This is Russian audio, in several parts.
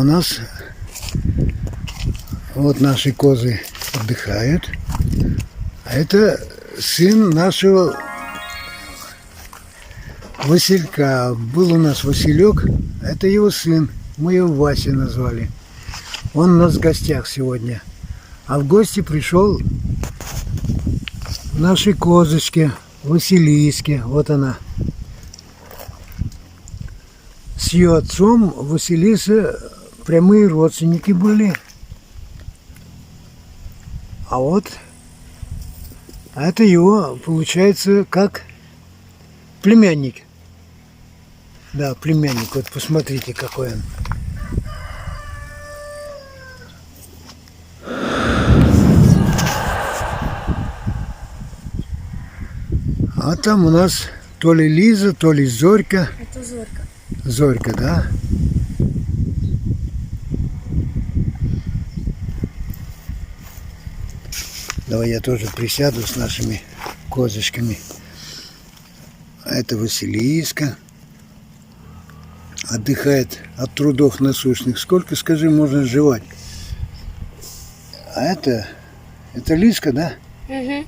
у нас вот наши козы отдыхают. А это сын нашего Василька. Был у нас Василек, это его сын. Мы его Вася назвали. Он у нас в гостях сегодня. А в гости пришел нашей козочке Василиске. Вот она. С ее отцом Василиса прямые родственники были. А вот это его, получается, как племянник. Да, племянник. Вот посмотрите, какой он. А там у нас то ли Лиза, то ли Зорька. Это Зорька. Зорька, да? Давай я тоже присяду с нашими козочками. А это Василиска. Отдыхает от трудов насущных. Сколько, скажи, можно жевать? А это Лизка, да? Угу.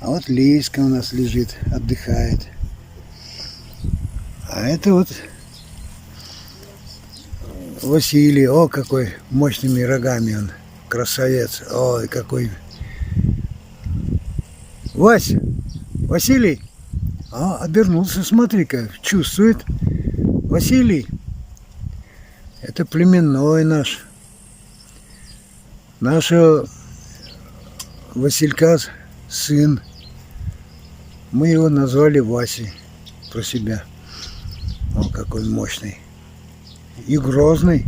А вот Лизка у нас лежит, отдыхает. А это вот Василий. О, какой мощными рогами он. Красавец. Ой, какой. Вася, Василий. А, обернулся, смотри-ка, чувствует. Василий. Это племенной наш. Нашего Василька сын. Мы его назвали Васей про себя. О, какой мощный. И грозный.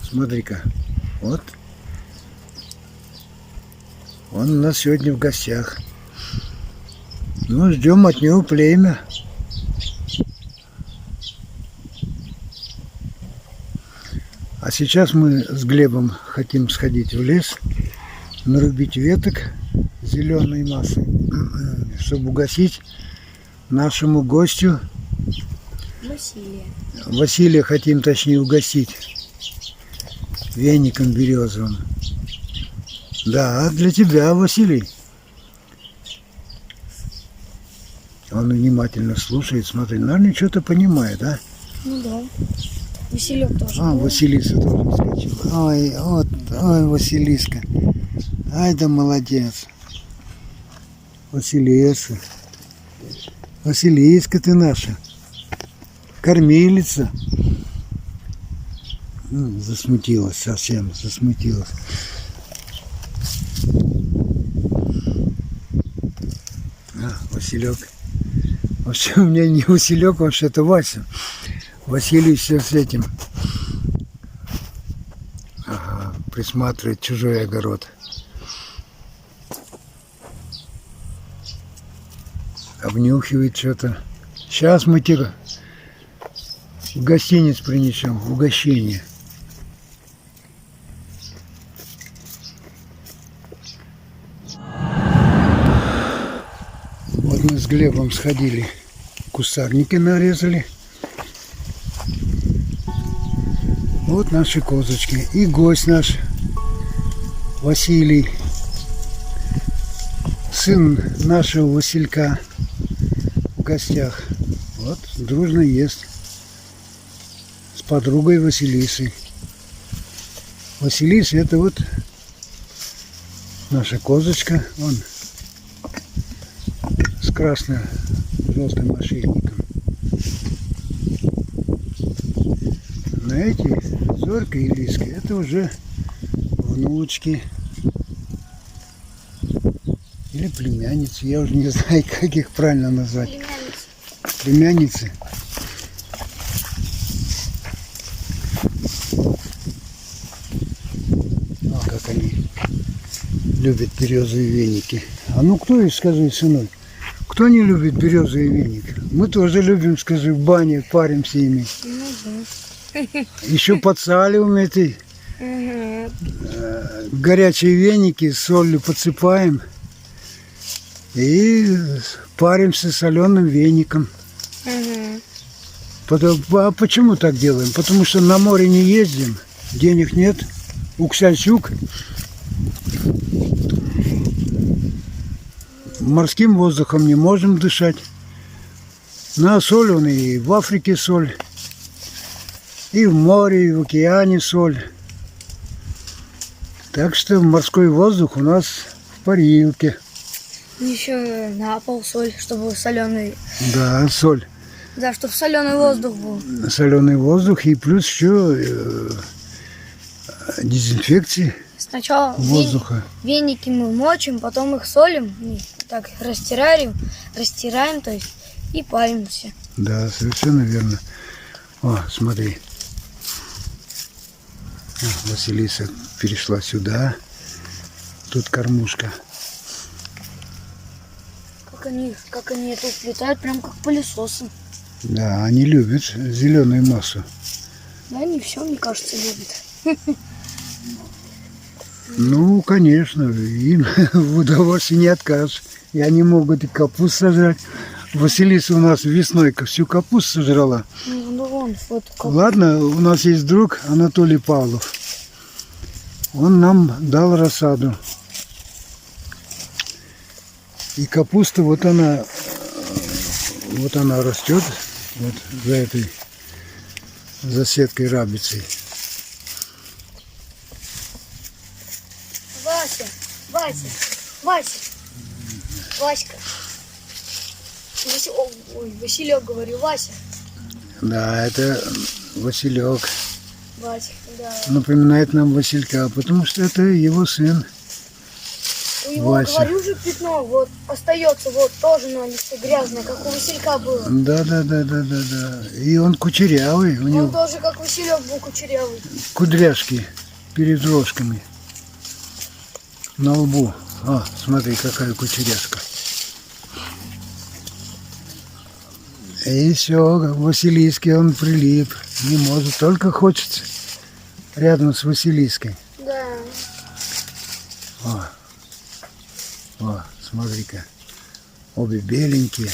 Смотри-ка. Вот. Он у нас сегодня в гостях. Ну, ждем от него племя. А сейчас мы с Глебом хотим сходить в лес, нарубить веток зеленой массы, чтобы угостить нашему гостю. Василия. Василия хотим, точнее, угостить веником березовым. Да, для тебя, Василий. Он внимательно слушает, смотрит. Наверное, что-то понимает, а? Ну да. Василек тоже. А, Василиса тоже вскочила. Ой, вот, ой, Василиска. Ай да молодец. Василиса. Василиска ты наша. Кормилица. Засмутилась совсем, засмутилась. А, Василек. Вообще у меня не Василек, вообще это Вася. Василий все с этим. Ага, присматривает чужой огород. Обнюхивает что-то. Сейчас мы тебе в гостиниц принесем, в угощение. Вот мы с Глебом сходили, кустарники нарезали. Вот наши козочки. И гость наш Василий, сын нашего Василька, в гостях. Вот, дружно ест с подругой Василисой. Василиса — это вот наша козочка, он с красно-желтым ошейником. На эти Зорька и Лиска — это уже внучки или племянницы. Я уже не знаю, как их правильно назвать. Племянницы. О, как они любят березовые веники. А ну кто их, скажи, сынок, кто не любит березовый веник? Мы тоже любим, скажи, в бане паримся ими. Ну да. Еще подсаливаем эти горячие веники, с солью подсыпаем и паримся соленым веником. А почему так делаем? Потому что на море не ездим, денег нет, уксальчук. Морским воздухом не можем дышать. На соль он и в Африке соль, и в море, и в океане соль. Так что морской воздух у нас в парилке. Еще на пол соль, чтобы соленый. Да, соль. Да, чтобы соленый воздух был. Соленый воздух и плюс еще дезинфекции Сначала воздуха. веники мы мочим, потом их солим, так растираем, то есть, и паримся. Да, совершенно верно. О, смотри. Василиса перешла сюда. Тут кормушка. Как они это уплетают, прям как пылесосы. Да, они любят зеленую массу. Да, не все, мне кажется, любят. Ну, конечно, им в удовольствии не откажешь. И они могут и капусту сожрать. Василиса у нас весной всю капусту сожрала. Ну, вон, вот как. Ладно, у нас есть друг Анатолий Павлов. Он нам дал рассаду. И капуста, вот она растет, вот за сеткой рабицей. Васька. Ой, Василек, говорю, Вася. Да, это Василек. Вася, да. Напоминает нам Василька, потому что это его сын. У него, Вася. говорю же, пятно, вот, остается, вот, тоже на листе грязное, как у Василька было. Да. И он кучерявый, у Он него тоже, как Василек, был кучерявый. кудряшки перед рожками на лбу. О, смотри, какая кучеряшка. И все, к Василиске он прилип. Не может, только хочется рядом с Василиской. Да. О, смотри-ка, обе беленькие.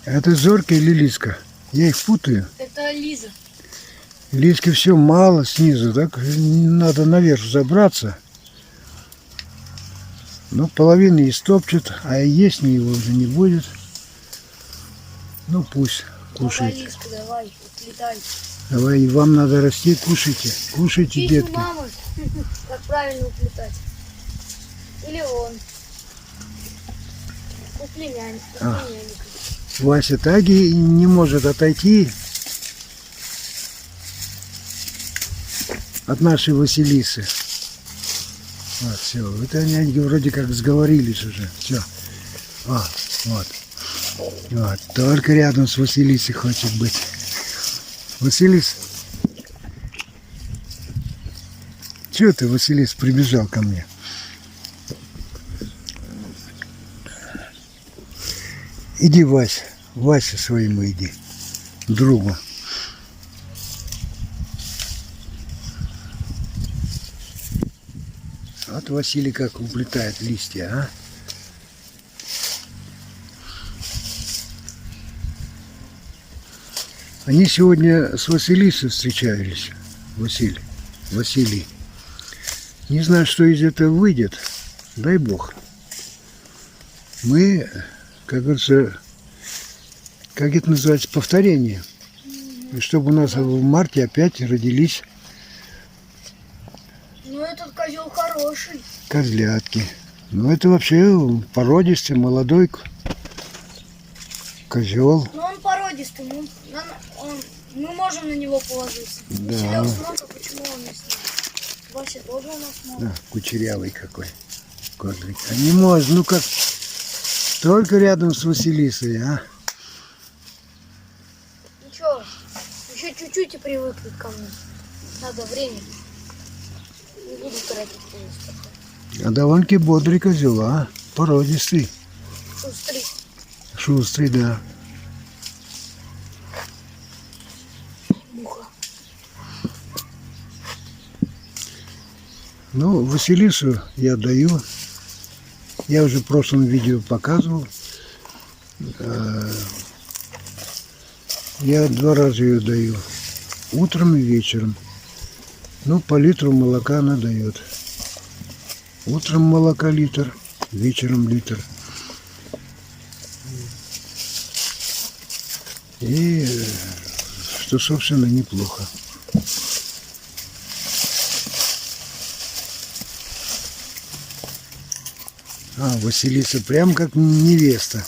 Это Зорька или Лиска? Я их путаю. Это Лиза. Лиски все мало снизу, так надо наверх забраться. Ну, половину истопчет, а есть мне его уже не будет. Ну, пусть кушает. Давай, Лизка, давай, отлетай. Давай, и вам надо расти, кушайте. Кушайте, Учись у детки. мамы, как правильно уплетать. Или он. У племянника. Вася так и не может отойти от нашей Василисы. Вот, все. Это они вроде как сговорились уже. Все. Вот. Только рядом с Василисой хочет быть. Василис. Чего ты, Василис, прибежал ко мне? Иди, Вася. Вася своему иди. Другу. Вот Василий как уплетает листья, а? Они сегодня с Василисой встречались. Василий. Не знаю, что из этого выйдет. Дай Бог. Мы, как говорится, как это называется, повторение. И чтобы у нас в марте опять родились Ну, этот козел хороший. козлятки. Ну, это вообще породистый, молодой козел. Но он породистый, мы можем на него положиться. Да. Василек много, почему он не с ним? Вася тоже у нас много. Да, кучерявый какой. Козлик. А не может, ну как, только рядом с Василисой, а? Ничего, еще чуть-чуть и привыкнет ко мне. Надо время. Не буду тратить время. А довольно-таки бодрый козел, а? Породистый. Шустрый. Шустрый, да. Муха. Ну, Василису я даю. Я уже в прошлом видео показывал. Я 2 раза ее даю. Утром и вечером. Ну, по литру молока она дает. Утром молока литр, вечером литр. И что, собственно, неплохо. Василиса прям как невеста.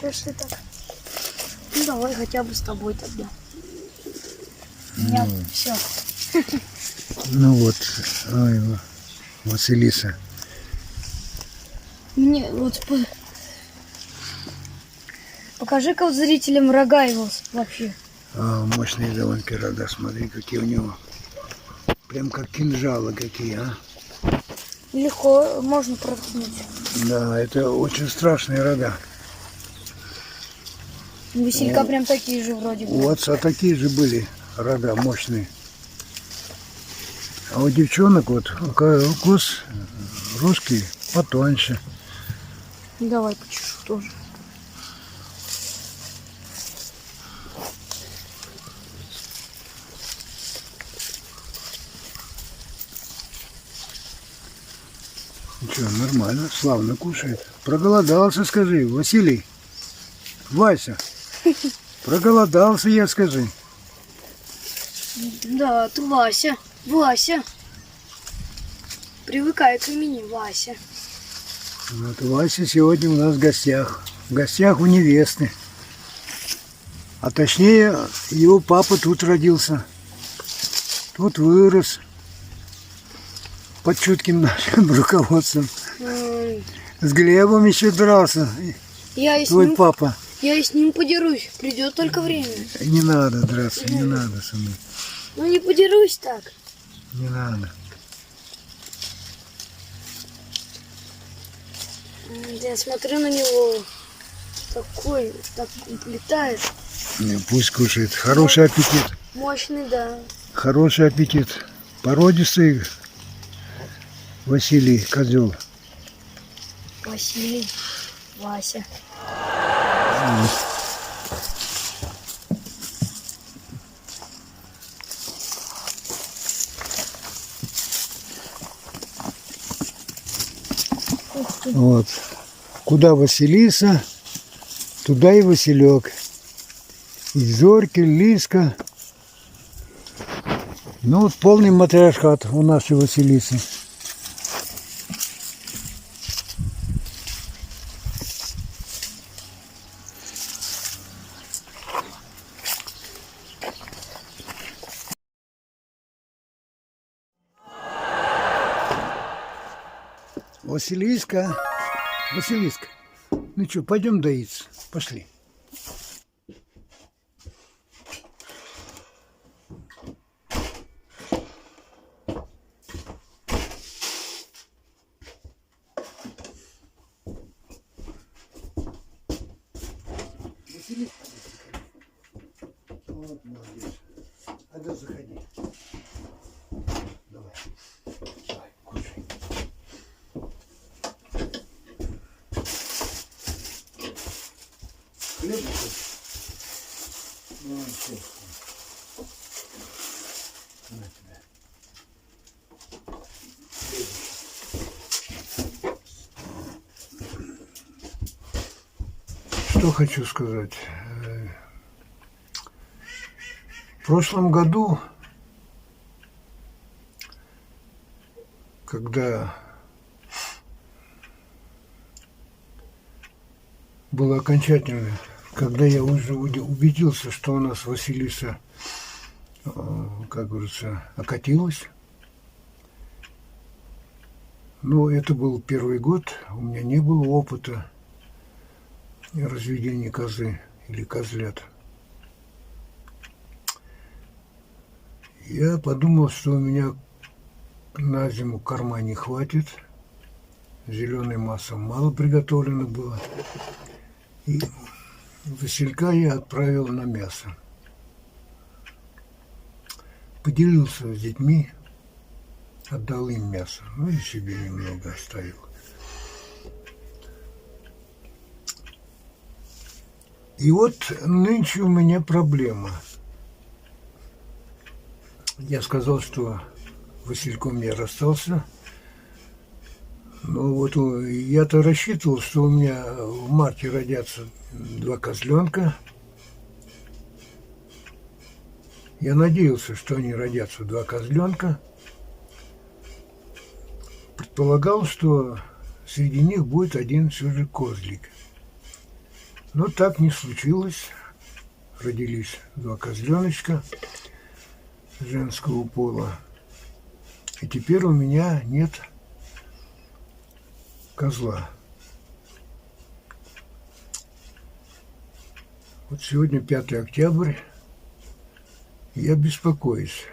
Чё ж ты так? Ну давай хотя бы с тобой тогда. У меня все. Ну вот, ой, Василиса. Мне вот покажи-ка вот зрителям рога его вообще. Мощные довольно рога, смотри, какие у него. Прям как кинжалы какие, а. Легко можно проткнуть. Да, это очень страшные рога. У Василька прям такие же вроде бы. У отца такие же были рога мощные. А у девчонок вот укус русский потоньше. Давай почешу тоже. Ничего, нормально, славно кушает. Проголодался, скажи, Василий. Вася, проголодался, я скажи. Да, ты Вася. Вася. Привыкай к имени Вася. Вот Вася сегодня у нас в гостях. В гостях у невесты. А точнее, его папа тут родился. Тут вырос. Под чутким нашим руководством. С Глебом еще дрался. Твой папа. Я и с ним подерусь. Придет только время. Не надо драться, не надо со мной. Ну не подерусь так. Не надо. Я смотрю на него. Такой, так летает. Пусть кушает. Хороший аппетит. Мощный, да. Хороший аппетит. Породистый Василий козел. Василий. Вася. Вот. Куда Василиса, туда и Василек. И Зорька, Лиска. Ну вот полный матриархат у нашей Василисы. Василиска, Василиска, ну что, пойдем доиться, пошли. Василиска, вот молодец, а да заходи. Давай, давай, кушай. Хлеб хочешь? Ну, все. На тебя. Что хочу сказать. В прошлом году, когда было окончательно, когда я уже убедился, что у нас Василиса, как говорится, окатилась. Но это был первый год, у меня не было опыта разведения козы или козлят. Я подумал, что у меня на зиму корма не хватит, зеленой массы мало приготовлено было. И Василька я отправил на мясо. поделился с детьми, отдал им мясо, ну и себе немного оставил. И вот нынче у меня проблема. Я сказал, что Васильком я расстался. Ну вот я-то рассчитывал, что у меня в марте родятся 2 козленка. Я надеялся, что они родятся 2 козленка. Предполагал, что среди них будет один все же козлик. Но так не случилось. Родились 2 козленочка женского пола. И теперь у меня нет козла. Вот сегодня 5 октября. Я беспокоюсь.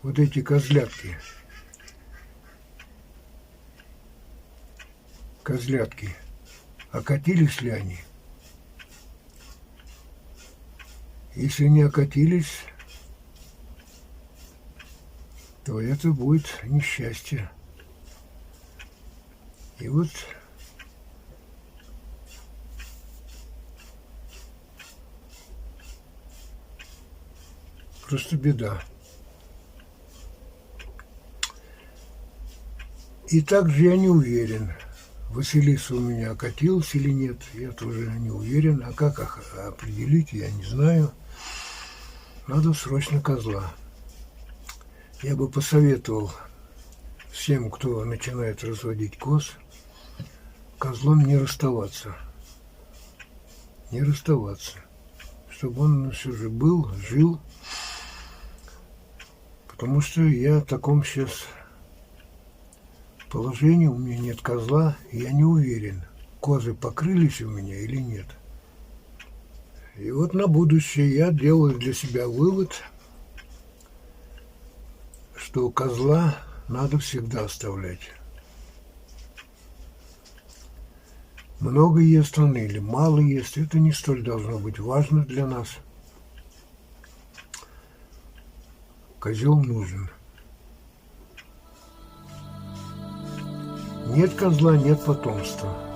Вот эти козлятки. Окатились ли они? Если не окатились, то это будет несчастье. И вот просто беда. И также я не уверен, Василиса у меня окатилась или нет. Я тоже не уверен. А как определить, я не знаю. Надо срочно козла. Я бы посоветовал всем, кто начинает разводить коз, козлом не расставаться. Не расставаться. Чтобы он все же был, жил. Потому что я в таком сейчас положении, у меня нет козла, и я не уверен, козы покрылись у меня или нет. И вот на будущее я делаю для себя вывод, что козла надо всегда оставлять. Много ест он или мало ест, это не столь должно быть важно для нас. Козел нужен. Нет козла, нет потомства.